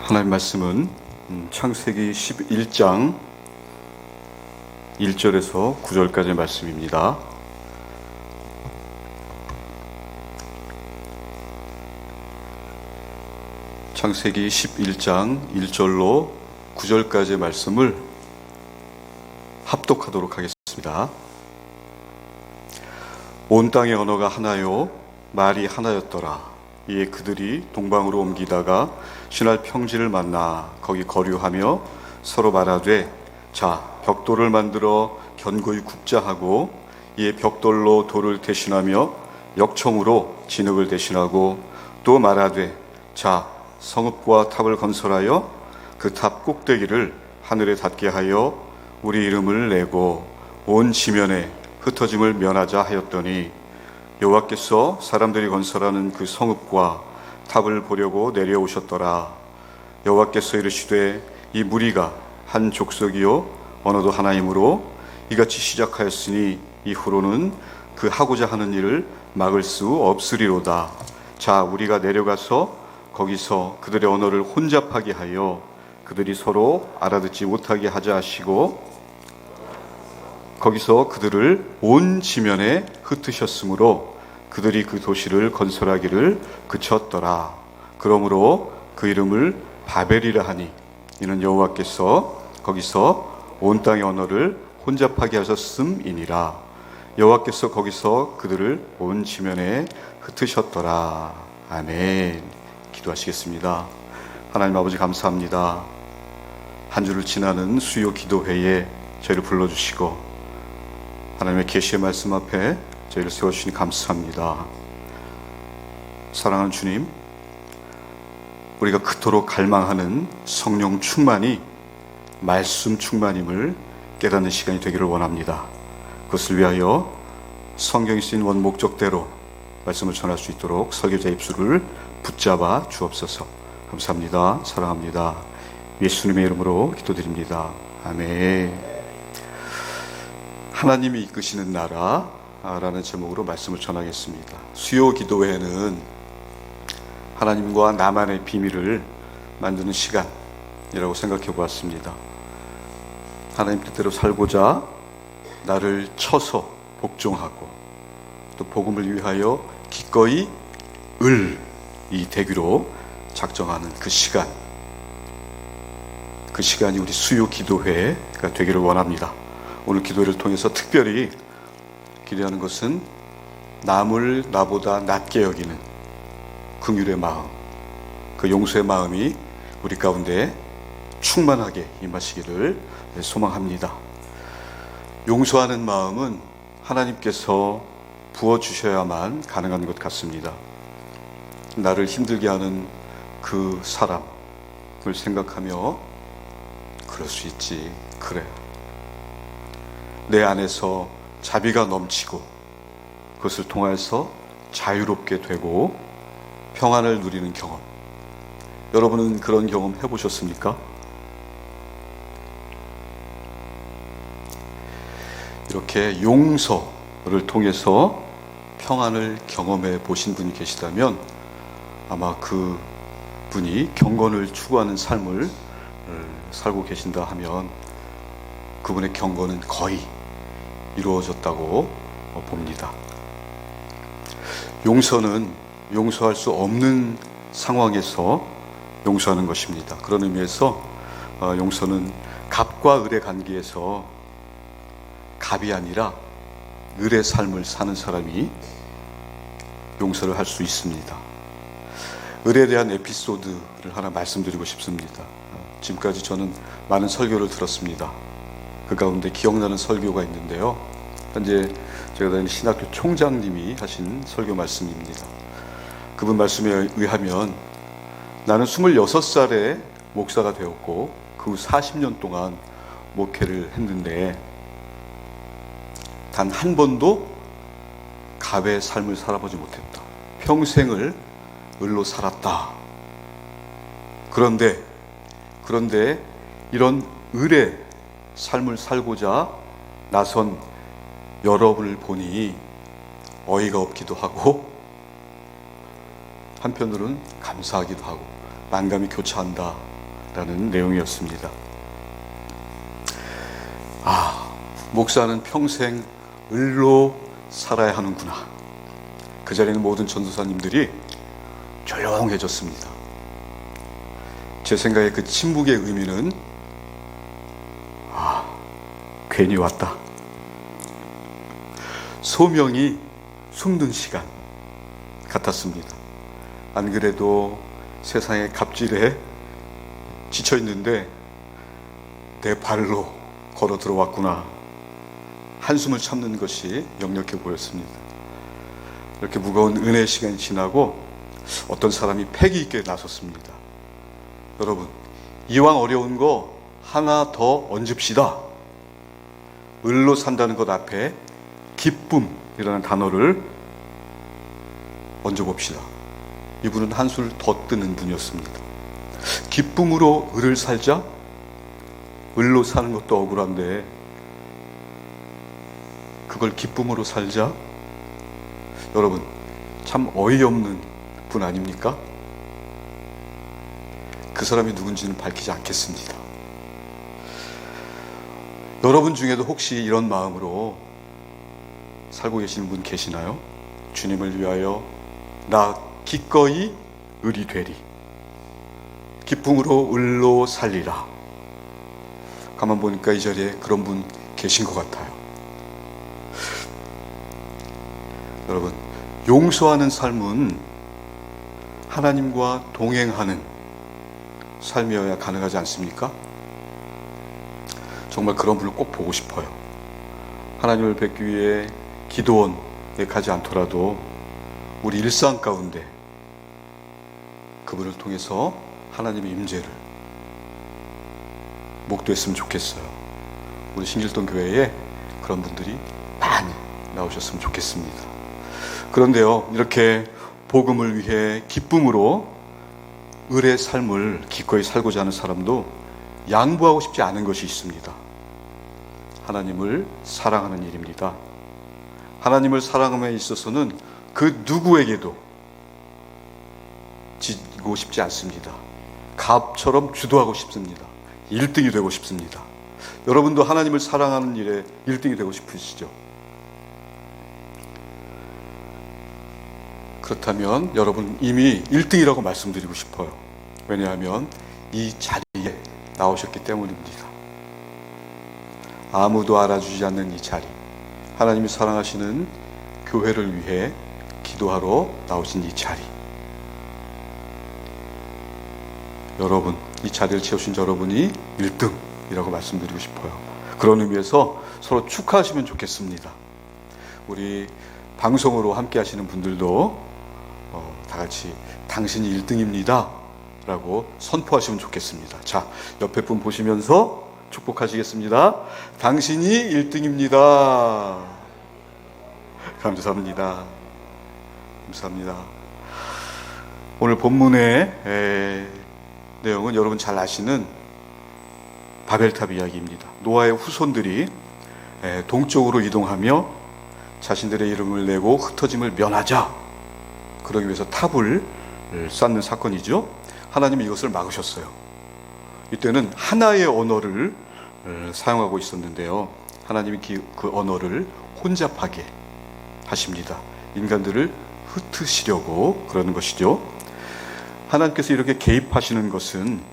하나님 말씀은 창세기 11장 1절에서 9절까지의 말씀입니다. 창세기 11장 1절로 9절까지의 말씀을 합독하도록 하겠습니다. 온 땅의 언어가 하나요 말이 하나였더라. 이에 그들이 동방으로 옮기다가 신할 평지를 만나 거기 거류하며 서로 말하되 자 벽돌을 만들어 견고히 굽자 하고 이에 벽돌로 돌을 대신하며 역청으로 진흙을 대신하고 또 말하되 자 성읍과 탑을 건설하여 그 탑 꼭대기를 하늘에 닿게 하여 우리 이름을 내고 온 지면에 흩어짐을 면하자 하였더니 여호와께서 사람들이 건설하는 그 성읍과 탑을 보려고 내려오셨더라. 여호와께서 이르시되 이 무리가 한 족속이요 언어도 하나이므로 이같이 시작하였으니 이후로는 그 하고자 하는 일을 막을 수 없으리로다. 자 우리가 내려가서 거기서 그들의 언어를 혼잡하게 하여 그들이 서로 알아듣지 못하게 하자 하시고 거기서 그들을 온 지면에 흩으셨으므로 그들이 그 도시를 건설하기를 그쳤더라. 그러므로 그 이름을 바벨이라 하니 이는 여호와께서 거기서 온 땅의 언어를 혼잡하게 하셨음이니라. 여호와께서 거기서 그들을 온 지면에 흩으셨더라. 아멘. 기도하시겠습니다. 하나님 아버지 감사합니다. 한 주를 지나는 수요 기도회에 저희를 불러주시고 하나님의 계시의 말씀 앞에 저희를 세워주시니 감사합니다. 사랑하는 주님, 우리가 그토록 갈망하는 성령 충만이 말씀 충만임을 깨닫는 시간이 되기를 원합니다. 그것을 위하여 성경에 쓰인 원목적대로 말씀을 전할 수 있도록 설교자 입술을 붙잡아 주옵소서. 감사합니다. 사랑합니다. 예수님의 이름으로 기도드립니다. 아멘. 하나님이 이끄시는 나라라는 제목으로 말씀을 전하겠습니다. 수요 기도회는 하나님과 나만의 비밀을 만드는 시간이라고 생각해 보았습니다. 하나님 뜻대로 살고자 나를 쳐서 복종하고 또 복음을 위하여 기꺼이 이 되기로 작정하는 그 시간, 그 시간이 우리 수요 기도회가 되기를 원합니다. 오늘 기도회를 통해서 특별히 기대하는 것은 남을 나보다 낮게 여기는 긍휼의 마음, 그 용서의 마음이 우리 가운데 충만하게 임하시기를 소망합니다. 용서하는 마음은 하나님께서 부어주셔야만 가능한 것 같습니다. 나를 힘들게 하는 그 사람을 생각하며 그럴 수 있지, 그래. 내 안에서 자비가 넘치고 그것을 통해서 자유롭게 되고 평안을 누리는 경험, 여러분은 그런 경험 해보셨습니까? 이렇게 용서를 통해서 평안을 경험해 보신 분이 계시다면 아마 그 분이 경건을 추구하는 삶을 살고 계신다 하면 그분의 경건은 거의 이루어졌다고 봅니다. 용서는 용서할 수 없는 상황에서 용서하는 것입니다. 그런 의미에서 용서는 갑과 을의 관계에서 갑이 아니라 을의 삶을 사는 사람이 용서를 할 수 있습니다. 을에 대한 에피소드를 하나 말씀드리고 싶습니다. 지금까지 저는 많은 설교를 들었습니다. 그 가운데 기억나는 설교가 있는데요. 현재 제가 다니는 신학교 총장님이 하신 설교 말씀입니다. 그분 말씀에 의하면 나는 26살에 목사가 되었고 그 후 40년 동안 목회를 했는데 단 한 번도 갑의 삶을 살아보지 못했다. 평생을 을로 살았다. 그런데 이런 을의 삶을 살고자 나선 여러분을 보니 어이가 없기도 하고 한편으로는 감사하기도 하고 만감이 교차한다 라는 내용이었습니다. 목사는 평생 을로 살아야 하는구나. 그 자리에 모든 전도사님들이 조용해졌습니다. 제 생각에 그 침묵의 의미는 괜히 왔다. 소명이 숨는 시간 같았습니다. 안 그래도 세상의 갑질에 지쳐 있는데 내 발로 걸어 들어왔구나. 한숨을 참는 것이 역력해 보였습니다. 이렇게 무거운 은혜의 시간이 지나고 어떤 사람이 패기 있게 나섰습니다. 여러분, 이왕 어려운 거 하나 더 얹읍시다. 을로 산다는 것 앞에 기쁨이라는 단어를 얹어봅시다. 이분은 한술 더 뜨는 분이었습니다. 기쁨으로 을을 살자? 을로 사는 것도 억울한데 그걸 기쁨으로 살자? 여러분, 참 어이없는 분 아닙니까? 그 사람이 누군지는 밝히지 않겠습니다. 여러분 중에도 혹시 이런 마음으로 살고 계시는 분 계시나요? 주님을 위하여 나 기꺼이 을이 되리. 기쁨으로 을로 살리라. 가만 보니까 이 자리에 그런 분 계신 것 같아요. 여러분, 용서하는 삶은 하나님과 동행하는 삶이어야 가능하지 않습니까? 정말 그런 분을 꼭 보고 싶어요. 하나님을 뵙기 위해 기도원에 가지 않더라도 우리 일상 가운데 그분을 통해서 하나님의 임재를 목도했으면 좋겠어요. 우리 신길동 교회에 그런 분들이 많이 나오셨으면 좋겠습니다. 그런데요, 이렇게 복음을 위해 기쁨으로 을의 삶을 기꺼이 살고자 하는 사람도 양보하고 싶지 않은 것이 있습니다. 하나님을 사랑하는 일입니다. 하나님을 사랑함에 있어서는 그 누구에게도 지고 싶지 않습니다. 갑처럼 주도하고 싶습니다. 1등이 되고 싶습니다. 여러분도 하나님을 사랑하는 일에 1등이 되고 싶으시죠? 그렇다면 여러분 이미 1등이라고 말씀드리고 싶어요. 왜냐하면 이 자리에 나오셨기 때문입니다. 아무도 알아주지 않는 이 자리, 하나님이 사랑하시는 교회를 위해 기도하러 나오신 이 자리, 여러분, 이 자리를 채우신 여러분이 1등이라고 말씀드리고 싶어요. 그런 의미에서 서로 축하하시면 좋겠습니다. 우리 방송으로 함께 하시는 분들도 다 같이 당신이 1등입니다 라고 선포하시면 좋겠습니다. 자, 옆에 분 보시면서 축복하시겠습니다. 당신이 1등입니다. 감사합니다. 감사합니다. 오늘 본문의 내용은 여러분 잘 아시는 바벨탑 이야기입니다. 노아의 후손들이 동쪽으로 이동하며 자신들의 이름을 내고 흩어짐을 면하자, 그러기 위해서 탑을 쌓는 사건이죠. 하나님이 이것을 막으셨어요. 이때는 하나의 언어를 사용하고 있었는데요, 하나님이 그 언어를 혼잡하게 하십니다. 인간들을 흩으시려고 그러는 것이죠. 하나님께서 이렇게 개입하시는 것은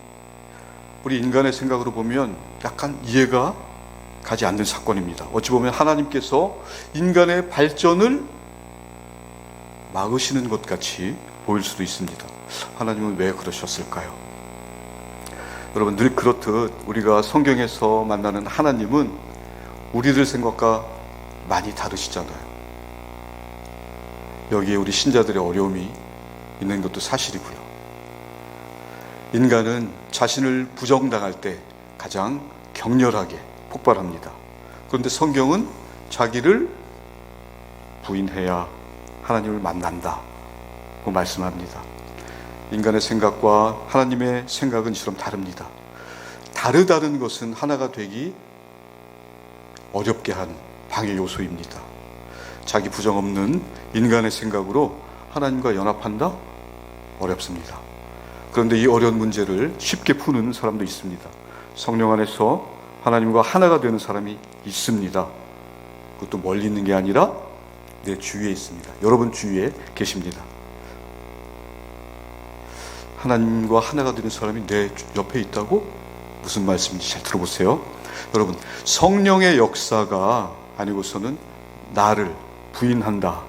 우리 인간의 생각으로 보면 약간 이해가 가지 않는 사건입니다. 어찌 보면 하나님께서 인간의 발전을 막으시는 것 같이 보일 수도 있습니다. 하나님은 왜 그러셨을까요? 여러분, 늘 그렇듯 우리가 성경에서 만나는 하나님은 우리들 생각과 많이 다르시잖아요. 여기에 우리 신자들의 어려움이 있는 것도 사실이고요. 인간은 자신을 부정당할 때 가장 격렬하게 폭발합니다. 그런데 성경은 자기를 부인해야 하나님을 만난다고 말씀합니다. 인간의 생각과 하나님의 생각은 이처럼 다릅니다. 다르다는 것은 하나가 되기 어렵게 한 방해 요소입니다. 자기 부정 없는 인간의 생각으로 하나님과 연합한다? 어렵습니다. 그런데 이 어려운 문제를 쉽게 푸는 사람도 있습니다. 성령 안에서 하나님과 하나가 되는 사람이 있습니다. 그것도 멀리 있는 게 아니라 내 주위에 있습니다. 여러분 주위에 계십니다. 하나님과 하나가 되는 사람이 내 옆에 있다고? 무슨 말씀인지 잘 들어보세요. 여러분, 성령의 역사가 아니고서는 나를 부인한다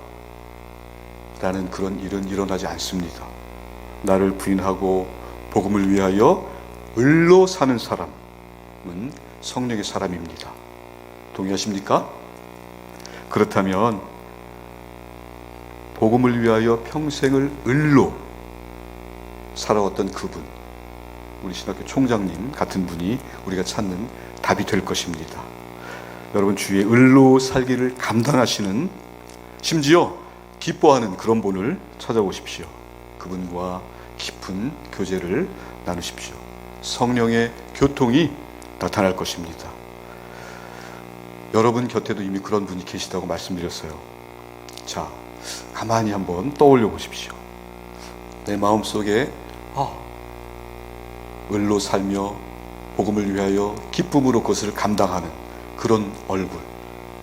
라는 그런 일은 일어나지 않습니다. 나를 부인하고 복음을 위하여 을로 사는 사람은 성령의 사람입니다. 동의하십니까? 그렇다면 복음을 위하여 평생을 을로 살아왔던 그분, 우리 신학교 총장님 같은 분이 우리가 찾는 답이 될 것입니다. 여러분 주위에 을로 살기를 감당하시는, 심지어 기뻐하는 그런 분을 찾아오십시오. 그분과 깊은 교제를 나누십시오. 성령의 교통이 나타날 것입니다. 여러분 곁에도 이미 그런 분이 계시다고 말씀드렸어요. 자, 가만히 한번 떠올려 보십시오. 내 마음속에 을로 살며 복음을 위하여 기쁨으로 그것을 감당하는 그런 얼굴,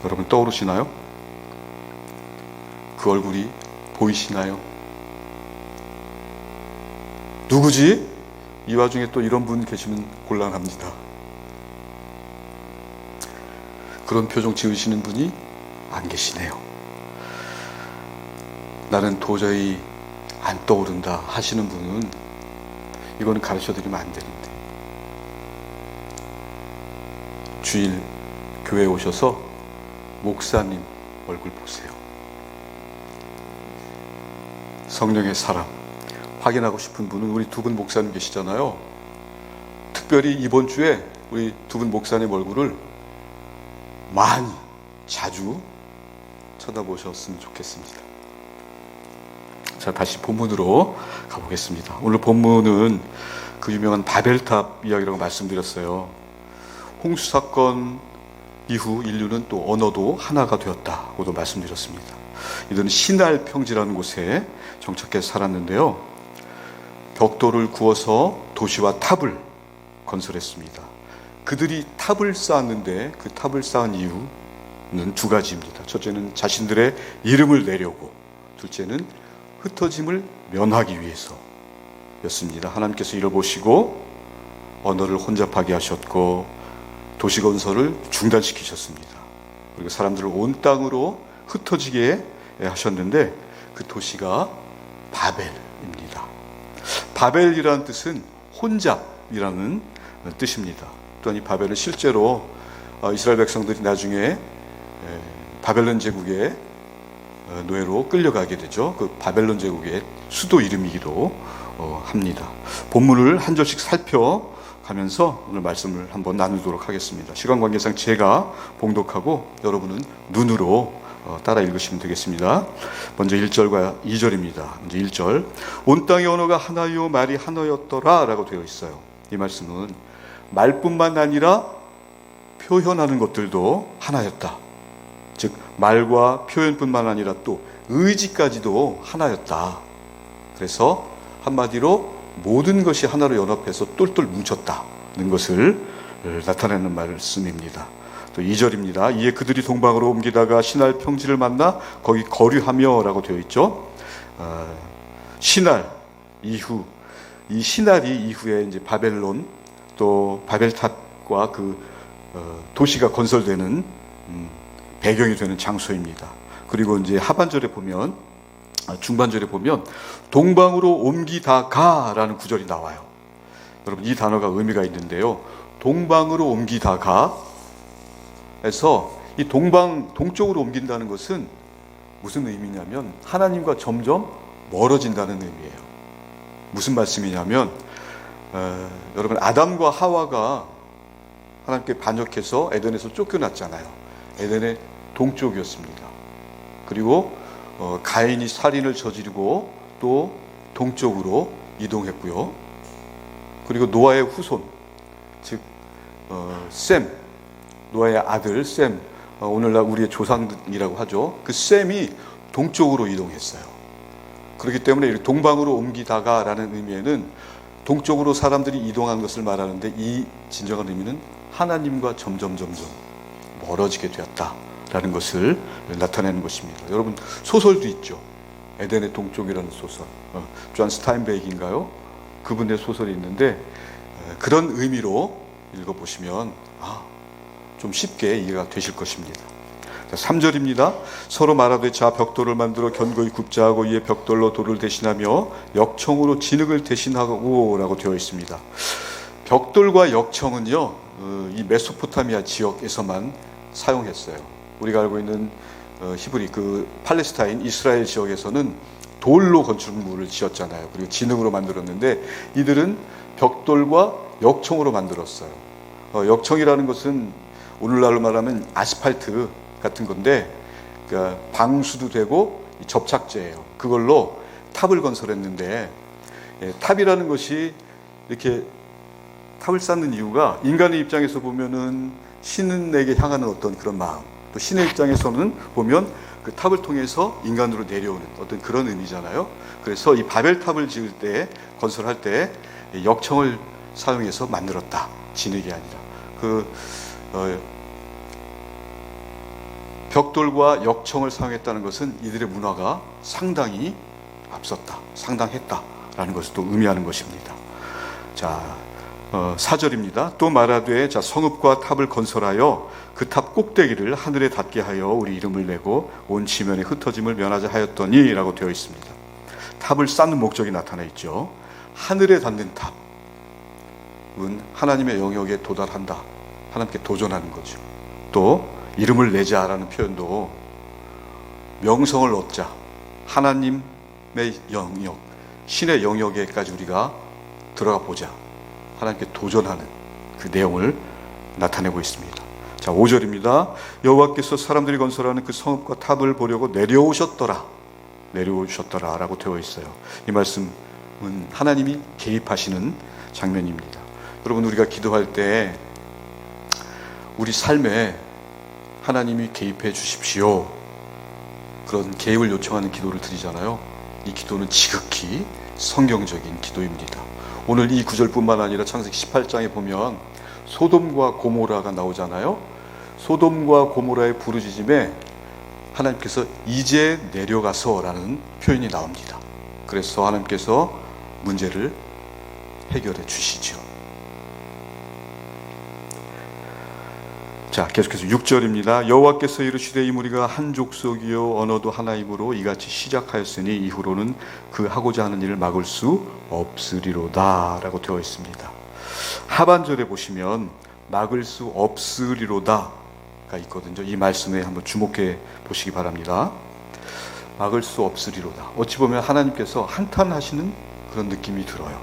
여러분 떠오르시나요? 그 얼굴이 보이시나요? 누구지? 이 와중에 또 이런 분 계시면 곤란합니다. 그런 표정 지으시는 분이 안 계시네요. 나는 도저히 안 떠오른다 하시는 분은 이거는 가르쳐드리면 안 되는데, 주일 교회에 오셔서 목사님 얼굴 보세요. 성령의 사람 확인하고 싶은 분은 우리 두 분 목사님 계시잖아요. 특별히 이번 주에 우리 두 분 목사님 얼굴을 많이 자주 쳐다보셨으면 좋겠습니다. 자, 다시 본문으로 가보겠습니다. 오늘 본문은 그 유명한 바벨탑 이야기라고 말씀드렸어요. 홍수 사건 이후 인류는 또 언어도 하나가 되었다고도 말씀드렸습니다. 이들은 시날 평지라는 곳에 정착해 살았는데요. 벽돌을 구워서 도시와 탑을 건설했습니다. 그들이 탑을 쌓았는데 그 탑을 쌓은 이유는 두 가지입니다. 첫째는 자신들의 이름을 내려고, 둘째는 흩어짐을 면하기 위해서였습니다. 하나님께서 이를 보시고 언어를 혼잡하게 하셨고 도시 건설을 중단시키셨습니다. 그리고 사람들을 온 땅으로 흩어지게 하셨는데 그 도시가 바벨입니다. 바벨이라는 뜻은 혼잡이라는 뜻입니다. 또한 이 바벨은 실제로 이스라엘 백성들이 나중에 바벨론 제국의 노예로 끌려가게 되죠. 그 바벨론 제국의 수도 이름이기도 합니다. 본문을 한 절씩 살펴가면서 오늘 말씀을 한번 나누도록 하겠습니다. 시간 관계상 제가 봉독하고 여러분은 눈으로 따라 읽으시면 되겠습니다. 먼저 1절과 2절입니다. 먼저 1절. 온 땅의 언어가 하나요 말이 하나였더라 라고 되어 있어요. 이 말씀은 말뿐만 아니라 표현하는 것들도 하나였다. 즉 말과 표현뿐만 아니라 또 의지까지도 하나였다. 그래서 한마디로 모든 것이 하나로 연합해서 똘똘 뭉쳤다는 것을 나타내는 말씀입니다. 또 2절입니다. 이에 그들이 동방으로 옮기다가 시날 평지를 만나 거기 거류하며 라고 되어 있죠. 시날 이후, 이 시날이 이후에 이제 바벨론 또 바벨탑과 그 도시가 건설되는 배경이 되는 장소입니다. 그리고 이제 하반절에 보면, 중반절에 보면 동방으로 옮기다가라는 구절이 나와요. 여러분 이 단어가 의미가 있는데요. 동방으로 옮기다가 해서 이 동쪽으로 옮긴다는 것은 무슨 의미냐면 하나님과 점점 멀어진다는 의미예요. 무슨 말씀이냐면 여러분 아담과 하와가 하나님께 반역해서 에덴에서 쫓겨났잖아요. 에덴의 동쪽이었습니다. 그리고 가인이 살인을 저지르고 또 동쪽으로 이동했고요. 그리고 노아의 후손, 즉 셈, 노아의 아들 셈, 오늘날 우리의 조상이라고 하죠. 그 셈이 동쪽으로 이동했어요. 그렇기 때문에 동방으로 옮기다가 라는 의미에는 동쪽으로 사람들이 이동한 것을 말하는데 이 진정한 의미는 하나님과 점점 멀어지게 되었다라는 것을 나타내는 것입니다. 여러분, 소설도 있죠. 에덴의 동쪽이라는 소설, 존 스타인베이크인가요? 그분의 소설이 있는데 그런 의미로 읽어보시면 좀 쉽게 이해가 되실 것입니다. 3절입니다. 서로 말하되 자 벽돌을 만들어 견고히 굽자 하고 이에 벽돌로 돌을 대신하며 역청으로 진흙을 대신하고 라고 되어 있습니다. 벽돌과 역청은요, 이 메소포타미아 지역에서만 사용했어요. 우리가 알고 있는 히브리, 팔레스타인, 이스라엘 지역에서는 돌로 건축물을 지었잖아요. 그리고 진흙으로 만들었는데 이들은 벽돌과 역청으로 만들었어요. 역청이라는 것은 오늘날로 말하면 아스팔트 같은 건데, 그러니까 방수도 되고 접착제예요. 그걸로 탑을 건설했는데, 탑이라는 것이 이렇게 탑을 쌓는 이유가 인간의 입장에서 보면은 신에게 향하는 어떤 그런 마음, 또 신의 입장에서는 보면 그 탑을 통해서 인간으로 내려오는 어떤 그런 의미잖아요. 그래서 이 바벨탑을 지을 때, 건설할 때 역청을 사용해서 만들었다. 진흙이 아니라. 벽돌과 역청을 사용했다는 것은 이들의 문화가 상당히 앞섰다, 상당했다라는 것을 또 의미하는 것입니다. 자, 4절입니다. 또 말하되 자 성읍과 탑을 건설하여 그 탑 꼭대기를 하늘에 닿게 하여 우리 이름을 내고 온 지면에 흩어짐을 면하자 하였더니 라고 되어 있습니다. 탑을 쌓는 목적이 나타나 있죠. 하늘에 닿는 탑은 하나님의 영역에 도달한다, 하나님께 도전하는 거죠. 또 이름을 내자라는 표현도 명성을 얻자, 하나님의 영역, 신의 영역에까지 우리가 들어가 보자, 하나님께 도전하는 그 내용을 나타내고 있습니다. 자, 5절입니다. 여호와께서 사람들이 건설하는 그 성읍과 탑을 보려고 내려오셨더라 라고 되어 있어요. 이 말씀은 하나님이 개입하시는 장면입니다. 여러분, 우리가 기도할 때 우리 삶에 하나님이 개입해 주십시오, 그런 개입을 요청하는 기도를 드리잖아요. 이 기도는 지극히 성경적인 기도입니다. 오늘 이 구절뿐만 아니라 창세기 18장에 보면 소돔과 고모라가 나오잖아요. 소돔과 고모라의 부르짖음에 하나님께서 이제 내려가서 라는 표현이 나옵니다. 그래서 하나님께서 문제를 해결해 주시죠. 자, 계속해서 6절입니다. 여호와께서 이르시되 이 무리가 한 족속이요 언어도 하나이므로 이같이 시작하였으니 이후로는 그 하고자 하는 일을 막을 수 없으리로다 라고 되어 있습니다. 하반절에 보시면 막을 수 없으리로다가 있거든요. 이 말씀에 한번 주목해 보시기 바랍니다. 막을 수 없으리로다. 어찌 보면 하나님께서 한탄하시는 그런 느낌이 들어요.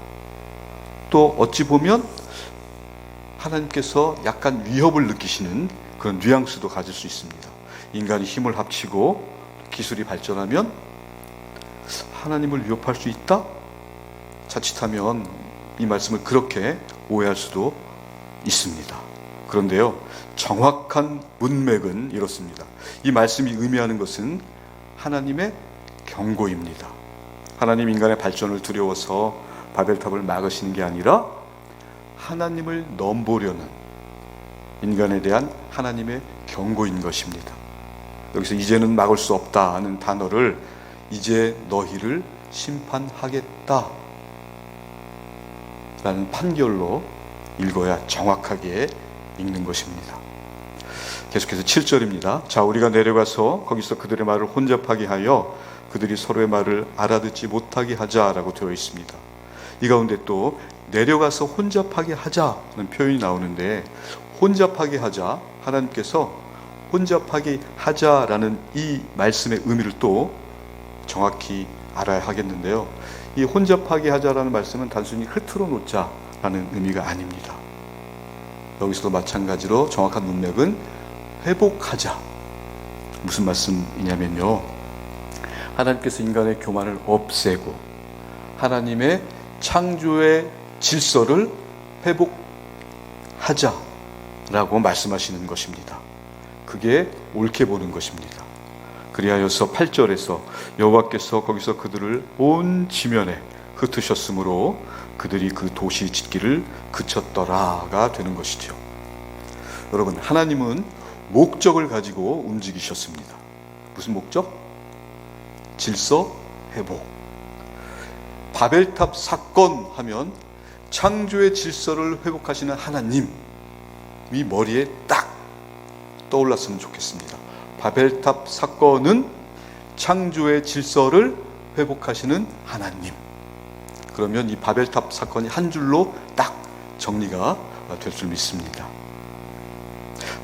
또 어찌 보면 하나님께서 약간 위협을 느끼시는 그런 뉘앙스도 가질 수 있습니다. 인간이 힘을 합치고 기술이 발전하면 하나님을 위협할 수 있다? 자칫하면 이 말씀을 그렇게 오해할 수도 있습니다. 그런데요, 정확한 문맥은 이렇습니다. 이 말씀이 의미하는 것은 하나님의 경고입니다. 하나님 인간의 발전을 두려워서 바벨탑을 막으시는 게 아니라 하나님을 넘보려는 인간에 대한 하나님의 경고인 것입니다. 여기서 이제는 막을 수 없다는 단어를 이제 너희를 심판하겠다 라는 판결로 읽어야 정확하게 읽는 것입니다. 계속해서 7절입니다. 자, 우리가 내려가서 거기서 그들의 말을 혼잡하게 하여 그들이 서로의 말을 알아듣지 못하게 하자라고 되어 있습니다. 이 가운데 또 내려가서 혼잡하게 하자는 표현이 나오는데, 혼잡하게 하자, 하나님께서 혼잡하게 하자라는 이 말씀의 의미를 또 정확히 알아야 하겠는데요. 이 혼잡하게 하자라는 말씀은 단순히 흐트러 놓자라는 의미가 아닙니다. 여기서도 마찬가지로 정확한 문맥은 회복하자. 무슨 말씀이냐면요, 하나님께서 인간의 교만을 없애고 하나님의 창조의 질서를 회복하자라고 말씀하시는 것입니다. 그게 옳게 보는 것입니다. 그리하여서 8절에서 여호와께서 거기서 그들을 온 지면에 흩으셨으므로 그들이 그 도시 짓기를 그쳤더라가 되는 것이죠. 여러분, 하나님은 목적을 가지고 움직이셨습니다. 무슨 목적? 질서 회복. 바벨탑 사건 하면 창조의 질서를 회복하시는 하나님이 머리에 딱 떠올랐으면 좋겠습니다. 바벨탑 사건은 창조의 질서를 회복하시는 하나님. 그러면 이 바벨탑 사건이 한 줄로 딱 정리가 될 줄 믿습니다.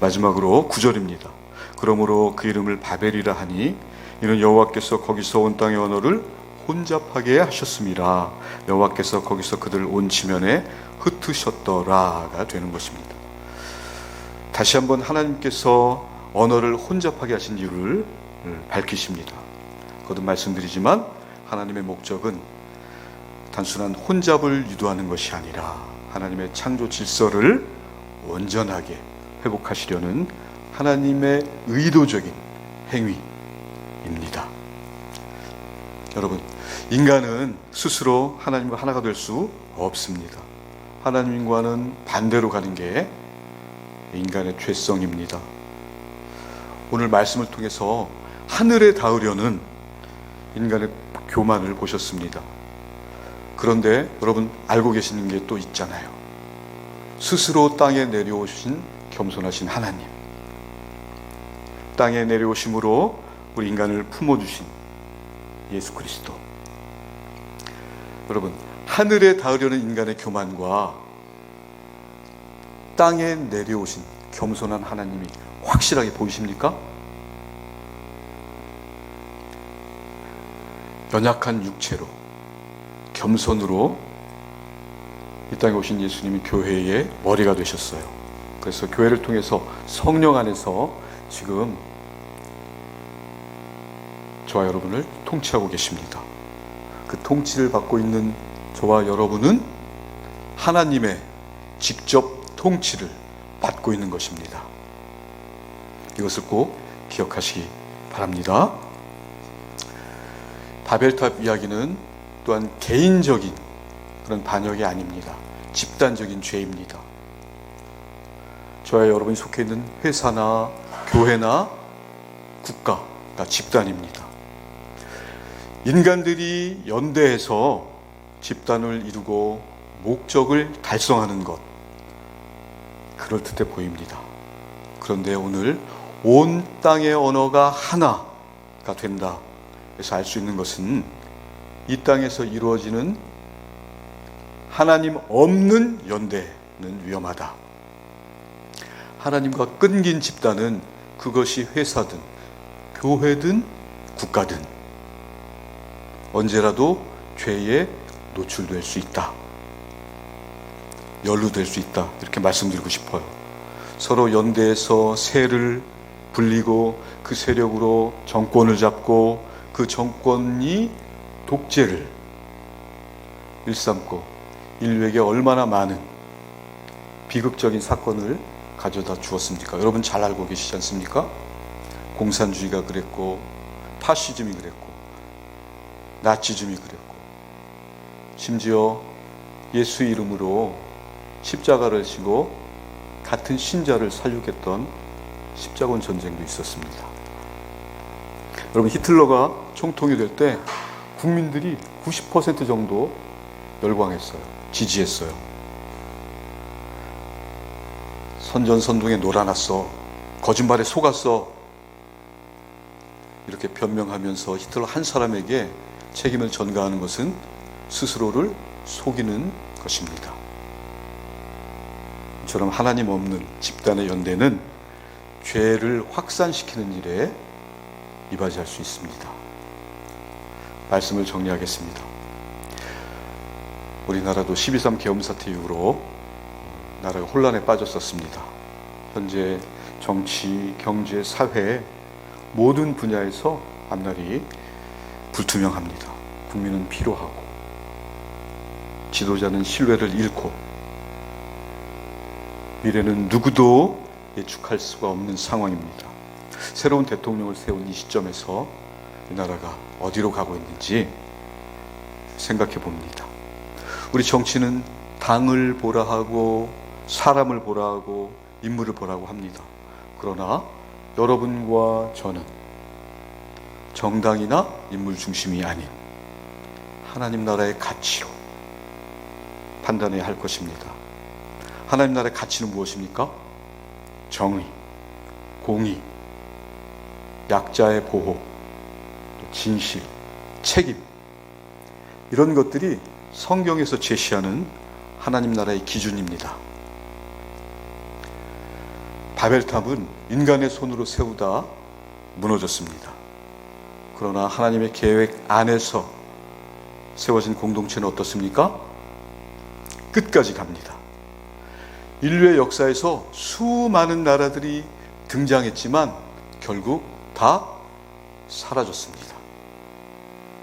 마지막으로 9절입니다. 그러므로 그 이름을 바벨이라 하니 이는 여호와께서 거기서 온 땅의 언어를 혼잡하게 하셨습니다. 여호와께서 거기서 그들 온 지면에 흩으셨더라가 되는 것입니다. 다시 한번 하나님께서 언어를 혼잡하게 하신 이유를 밝히십니다. 거듭 말씀드리지만 하나님의 목적은 단순한 혼잡을 유도하는 것이 아니라 하나님의 창조 질서를 온전하게 회복하시려는 하나님의 의도적인 행위입니다. 여러분, 인간은 스스로 하나님과 하나가 될 수 없습니다. 하나님과는 반대로 가는 게 인간의 죄성입니다. 오늘 말씀을 통해서 하늘에 닿으려는 인간의 교만을 보셨습니다. 그런데 여러분 알고 계시는 게 또 있잖아요. 스스로 땅에 내려오신 겸손하신 하나님, 땅에 내려오심으로 우리 인간을 품어주신 예수 그리스도. 여러분, 하늘에 닿으려는 인간의 교만과 땅에 내려오신 겸손한 하나님이 확실하게 보이십니까? 연약한 육체로 겸손으로 이 땅에 오신 예수님이 교회의 머리가 되셨어요. 그래서 교회를 통해서 성령 안에서 지금 저와 여러분을 통치하고 계십니다. 그 통치를 받고 있는 저와 여러분은 하나님의 직접 통치를 받고 있는 것입니다. 이것을 꼭 기억하시기 바랍니다. 바벨탑 이야기는 또한 개인적인 그런 반역이 아닙니다. 집단적인 죄입니다. 저와 여러분이 속해 있는 회사나 교회나 국가가 집단입니다. 인간들이 연대해서 집단을 이루고 목적을 달성하는 것, 그럴듯해 보입니다. 그런데 오늘 온 땅의 언어가 하나가 된다. 그래서 알 수 있는 것은 이 땅에서 이루어지는 하나님 없는 연대는 위험하다. 하나님과 끊긴 집단은 그것이 회사든 교회든 국가든 언제라도 죄에 노출될 수 있다. 연루될 수 있다. 이렇게 말씀드리고 싶어요. 서로 연대해서 세를 불리고 그 세력으로 정권을 잡고 그 정권이 독재를 일삼고 인류에게 얼마나 많은 비극적인 사건을 가져다 주었습니까? 여러분 잘 알고 계시지 않습니까? 공산주의가 그랬고 파시즘이 그랬고 나치즘이 그랬고 심지어 예수 이름으로 십자가를 지고 같은 신자를 살육했던 십자군 전쟁도 있었습니다. 여러분, 히틀러가 총통이 될 때 국민들이 90% 정도 열광했어요. 지지했어요. 선전선동에 놀아났어. 거짓말에 속았어. 이렇게 변명하면서 히틀러 한 사람에게 책임을 전가하는 것은 스스로를 속이는 것입니다. 이처럼 하나님 없는 집단의 연대는 죄를 확산시키는 일에 이바지할 수 있습니다. 말씀을 정리하겠습니다. 우리나라도 12.3 계엄 사태 이후로 나라가 혼란에 빠졌었습니다. 현재 정치, 경제, 사회 모든 분야에서 앞날이 불투명합니다. 국민은 피로하고 지도자는 신뢰를 잃고 미래는 누구도 예측할 수가 없는 상황입니다. 새로운 대통령을 세운 이 시점에서 이 나라가 어디로 가고 있는지 생각해 봅니다. 우리 정치는 당을 보라 하고 사람을 보라 하고 인물을 보라고 합니다. 그러나 여러분과 저는 정당이나 인물 중심이 아닌 하나님 나라의 가치로 판단해야 할 것입니다. 하나님 나라의 가치는 무엇입니까? 정의, 공의, 약자의 보호, 진실, 책임, 이런 것들이 성경에서 제시하는 하나님 나라의 기준입니다. 바벨탑은 인간의 손으로 세우다 무너졌습니다. 그러나 하나님의 계획 안에서 세워진 공동체는 어떻습니까? 끝까지 갑니다. 인류의 역사에서 수많은 나라들이 등장했지만 결국 다 사라졌습니다.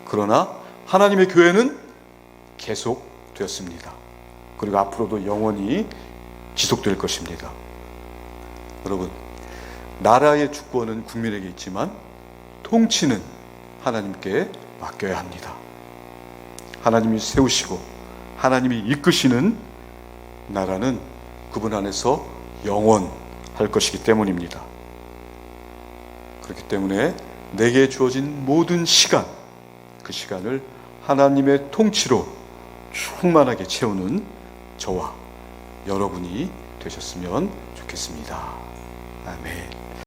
그러나 하나님의 교회는 계속되었습니다. 그리고 앞으로도 영원히 지속될 것입니다. 여러분, 나라의 주권은 국민에게 있지만 통치는 하나님께 맡겨야 합니다. 하나님이 세우시고 하나님이 이끄시는 나라는 그분 안에서 영원할 것이기 때문입니다. 그렇기 때문에 내게 주어진 모든 시간, 그 시간을 하나님의 통치로 충만하게 채우는 저와 여러분이 되셨으면 좋겠습니다. 아멘.